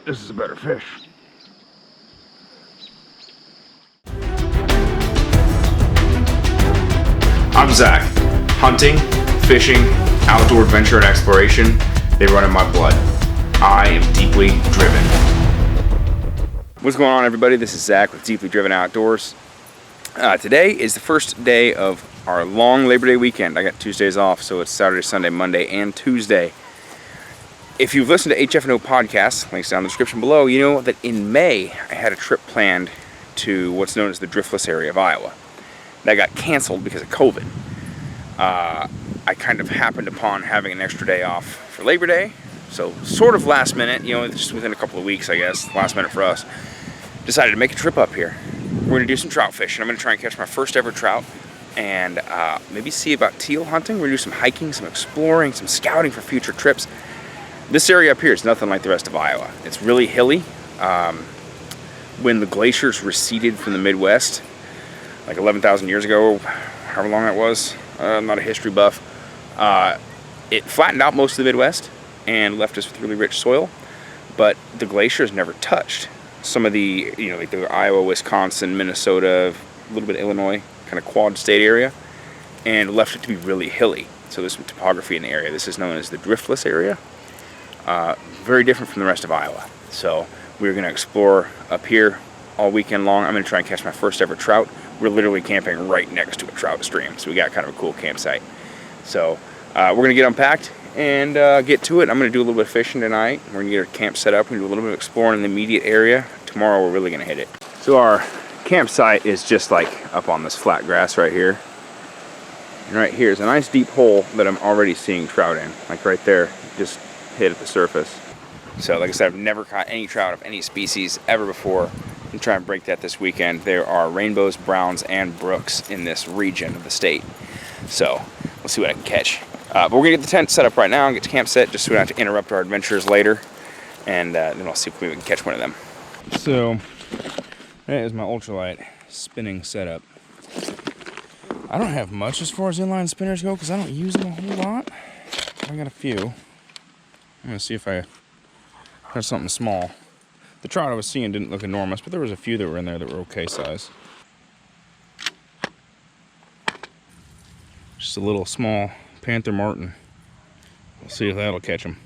This is a better fish. I'm Zach. Hunting, fishing, outdoor adventure, and exploration, they run in my blood. I am deeply driven. What's going on, everybody? This is Zach with Deeply Driven Outdoors. Today is the first day of our long Labor Day weekend. I got Tuesdays off, so it's Saturday, Sunday, Monday, and Tuesday. If you've listened to HF&O podcasts, links down in the description below, you know that in May I had a trip planned to what's known as the Driftless Area of Iowa. That got canceled because of COVID. I kind of happened upon having an extra day off for Labor Day, so sort of last minute, you know, just within a couple of weeks, I guess, last minute for us, decided to make a trip up here. We're going to do some trout fishing. I'm going to try and catch my first ever trout and maybe see about teal hunting. We're going to do some hiking, some exploring, some scouting for future trips. This area up here is nothing like the rest of Iowa. It's really hilly. When the glaciers receded from the Midwest, like 11,000 years ago, however long that was, I'm not a history buff, it flattened out most of the Midwest and left us with really rich soil, but the glaciers never touched some of the, you know, like the Iowa, Wisconsin, Minnesota, a little bit of Illinois, kind of quad state area, and left it to be really hilly. So there's some topography in the area. This is known as the Driftless Area. Very different from the rest of Iowa. So we're going to explore up here all weekend long. I'm going to try and catch my first ever trout. We're literally camping right next to a trout stream, so we got kind of a cool campsite. So we're going to get unpacked and get to it. I'm going to do a little bit of fishing tonight. We're going to get our camp set up. We're going to do a little bit of exploring in the immediate area. Tomorrow we're really going to hit it. So our campsite is just like up on this flat grass right here. And right here is a nice deep hole that I'm already seeing trout in. Like right there, just hit at the surface. So like I said, I've never caught any trout of any species ever before. I'm trying to break that this weekend. There are rainbows, browns, and brooks in this region of the state. So we'll see what I can catch. But we're gonna get the tent set up right now and get the camp set just so we don't have to interrupt our adventures later. And then I'll see if we can catch one of them. So that is my ultralight spinning setup. I don't have much as far as inline spinners go because I don't use them a whole lot. I got a few. I'm gonna see if I have something small. The trout I was seeing didn't look enormous, but there was a few that were in there that were okay size. Just a little small Panther Martin. We'll see if that'll catch them.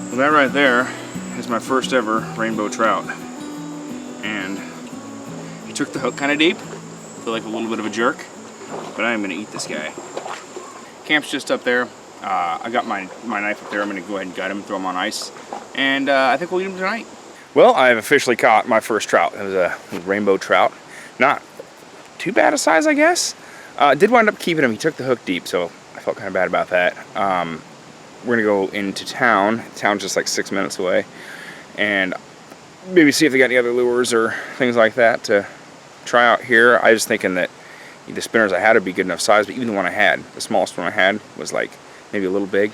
Well, that right there is my first ever rainbow trout, and he took the hook kind of deep. I feel like a little bit of a jerk, but I am going to eat this guy. Camp's just up there. I got my knife up there. I'm going to go ahead and gut him, throw him on ice, and I think we'll eat him tonight. Well, I have officially caught my first trout. It was a rainbow trout. Not too bad a size, I guess. Did wind up keeping him. He took the hook deep, so I felt kind of bad about that. We're gonna go into town. Town's just like 6 minutes away, and maybe see if they got any other lures or things like that to try out here. I was thinking that the spinners I had would be good enough size, but even the one I had, the smallest one I had, was like maybe a little big.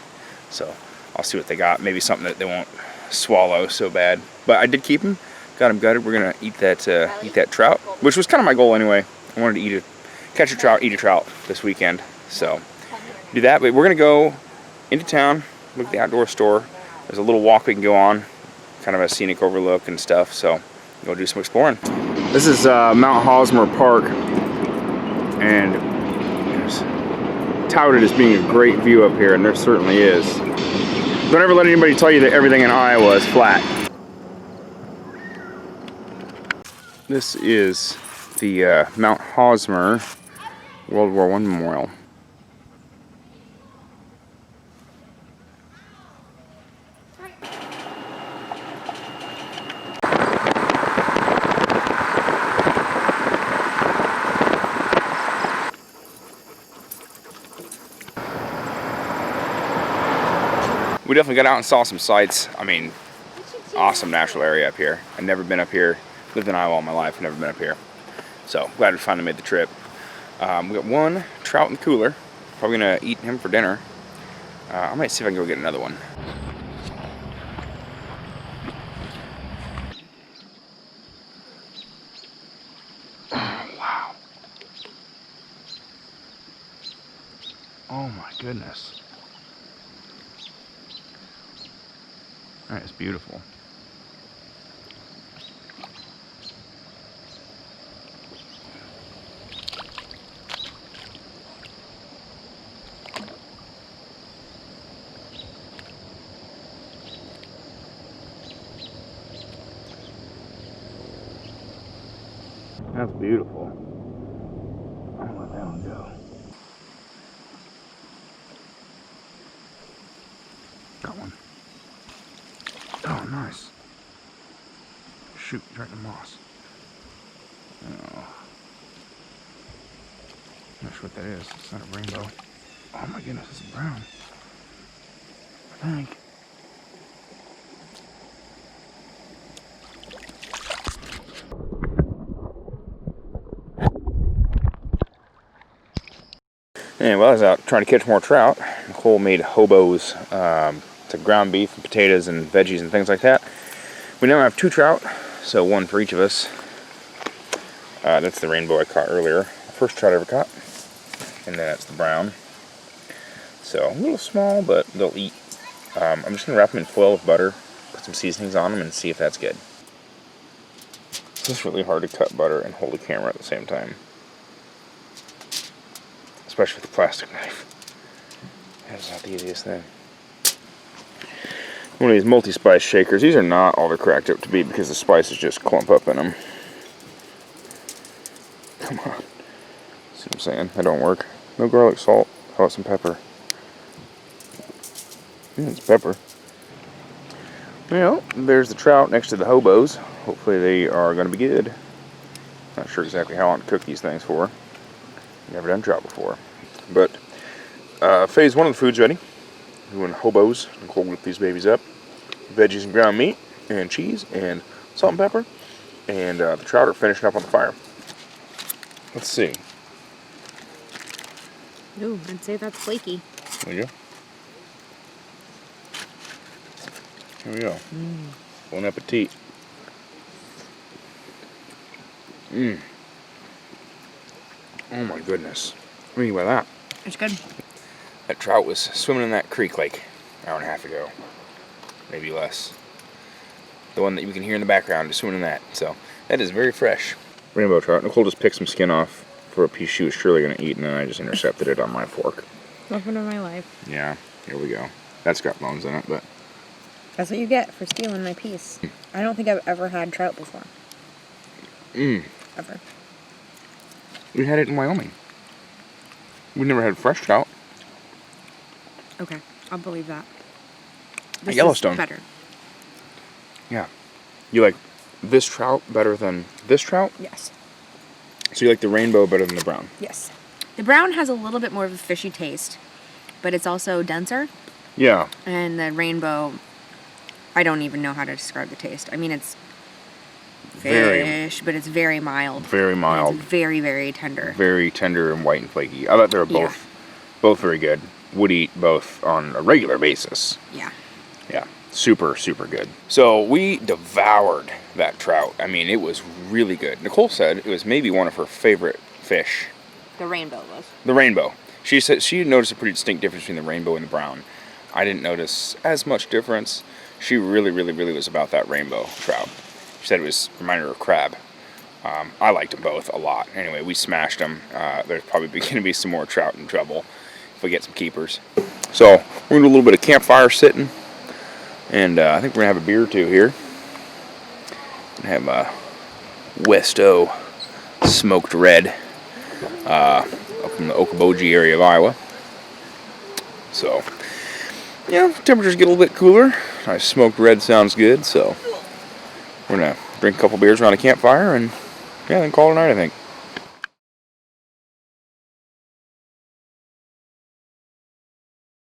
So I'll see what they got. Maybe something that they won't swallow so bad. But I did keep him. Got him gutted. We're gonna eat that trout, which was kind of my goal anyway. I wanted to catch a trout, eat a trout this weekend. So do that. But we're gonna go into town, look at the outdoor store. There's a little walk we can go on, kind of a scenic overlook and stuff, so go do some exploring. This is Mount Hosmer Park, and there's touted as being a great view up here, and there certainly is. Don't ever let anybody tell you that everything in Iowa is flat. This is the Mount Hosmer World War I Memorial. we definitely got out and saw some sights. I mean, awesome natural area up here. I've never been up here. Lived in Iowa all my life, never been up here. So glad we finally made the trip. We got one trout in the cooler. Probably gonna eat him for dinner. I might see if I can go get another one. Oh, wow. Oh my goodness. That is beautiful. That's beautiful. I'll let that one go. Got one. Oh, nice. Shoot, right in the moss. Oh. Not sure what that is. It's not a rainbow. Oh my goodness, it's brown. I think. Anyway, I was out trying to catch more trout. Nicole made hobos to ground beef and potatoes and veggies and things like that. We now have 2 trout, so 1 for each of us. That's the rainbow I caught earlier. First trout I ever caught. And then that's the brown. So a little small, but they'll eat. I'm just going to wrap them in foil with butter, put some seasonings on them, and see if that's good. It's just really hard to cut butter and hold the camera at the same time. Especially with a plastic knife. That's not the easiest thing. One of these multi-spice shakers. These are not all they're cracked up to be because the spices just clump up in them. Come on. See what I'm saying? That don't work. No garlic, salt. How about some pepper? It's pepper. Well, there's the trout next to the hobos. Hopefully they are going to be good. Not sure exactly how I want to cook these things for. Never done trout before. But phase 1 of the food's ready. Doing hobos. Nicole whip these babies up. Veggies and ground meat and cheese and salt and pepper. And the trout are finishing up on the fire. Let's see. Ooh, I'd say that's flaky. There you go. Here we go. Bon appetit. Oh my goodness. What do you think about that? It's good. That trout was swimming in that creek like an hour and a half ago. Maybe less. The one that you can hear in the background is swimming in that. So that is very fresh. Rainbow trout. Nicole just picked some skin off for a piece she was surely going to eat, and then I just intercepted it on my fork. Welcome to my life. Yeah, here we go. That's got bones in it, but... That's what you get for stealing my piece. I don't think I've ever had trout before. Ever. We had it in Wyoming. We never had fresh trout. Okay, I'll believe that. At Yellowstone. Is better. Yeah. You like this trout better than this trout? Yes. So you like the rainbow better than the brown? Yes. The brown has a little bit more of a fishy taste, but it's also denser. Yeah. And the rainbow, I don't even know how to describe the taste. I mean, it's fish, but it's very mild. Very mild. It's very, very tender. Very tender and white and flaky. I thought they were both very good. Would eat both on a regular basis. Yeah. Yeah. Super, super good. So we devoured that trout. I mean, it was really good. Nicole said it was maybe one of her favorite fish. The rainbow was. The rainbow. She said she noticed a pretty distinct difference between the rainbow and the brown. I didn't notice as much difference. She really, really, really was about that rainbow trout. She said it was reminded her of crab. I liked them both a lot. Anyway, we smashed them. There's probably going to be some more trout in trouble if we get some keepers. So we're going to do a little bit of campfire sitting. And I think we're going to have a beer or two here. We're going to have West-O smoked red up in the Okoboji area of Iowa. So, yeah, temperatures get a little bit cooler. Nice smoked red sounds good. So we're going to drink a couple beers around a campfire and, yeah, then call it a night, I think.